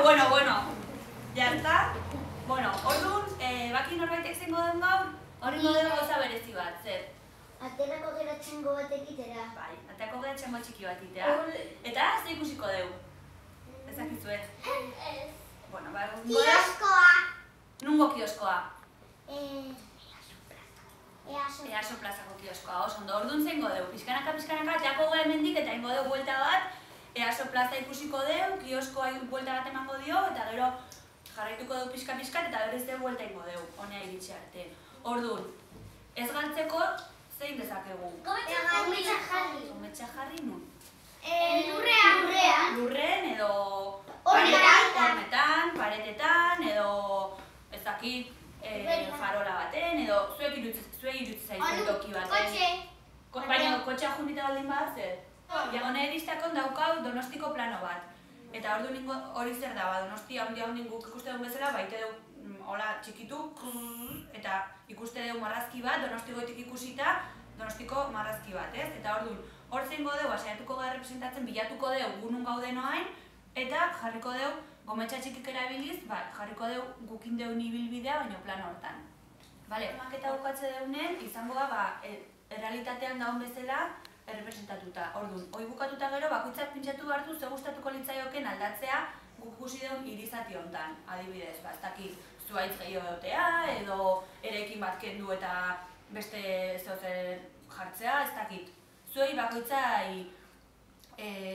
Bueno. Ya está. Bueno, orduan, baki norbaitek zengo den gaur, hori dugu gauza berezi bat, zer? Aterako gera txango bat egitera. Bai, aterako gera txango txiki bat egitea. Eta, ze ikusiko dugu? Ezakizue? Ez. Bueno, ba, Kioskoa. Nungo kioskoa? Easo plazako kioskoa, oso ondo. Orduan zengo dugu, pixkanaka, jako gara hemendik eta ingo dugu buelta bat, Easo plaza ikusiko dugu, kioskoa buelta bat emango dio, eta gero jarraituko dugu pixka-pixkat eta berriz dugu buelta ingo dugu, honea iritsi arte. Orduan, ez galtzeko, zein dezakegu? Gometxa jarri. Gometxa jarri nun? Lurrean. Lurren edo hormetan, paretetan, edo ez dakit farola baten, edo zuek irutzi zaizu toki baten. Baina kotxea junita baldin bat, zer? Diagonea iristakon daukau Donostiko plano bat. Eta hori zer da, Donosti handi guk ikuste dugun bezala, baite dugu hola txikitu, eta ikuste dugu marrazki bat, Donostikoetik ikusita, Donostiko marrazki bat, ez? Eta hor zengo dugu, saiatuko gara representatzen, bilatuko dugu gunun gauden oain, eta jarriko dugu, gometxa txikik erabiliz, jarriko dugu gukin dugun ibilbidea, baina plano hortan. Maketa bukatze dugunen, izango da, errealitatean daun bezala, errepresentatuta. Orduan, hori bukatuta gero, bakoitzak pentsatu behar du, ze gustatuko litzaioken aldatzea guk ikusi dugun irizati honetan. Adibidez, ez dakit, zuhaitz gehiago egotea, edo erekin bat kendu eta beste zehozer jartzea, ez dakit. Zuei bakoitzai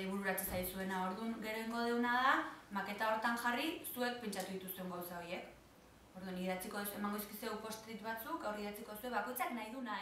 bururatzen zaizuena. Orduan, gero ingo deuna da, maketa hortan jarri, zuek pentsatu dituzuen gauza horiek. Orduan, idatziko emango izkizeu post-it batzuk, hori idatziko zuen bakoitzak nahi duna.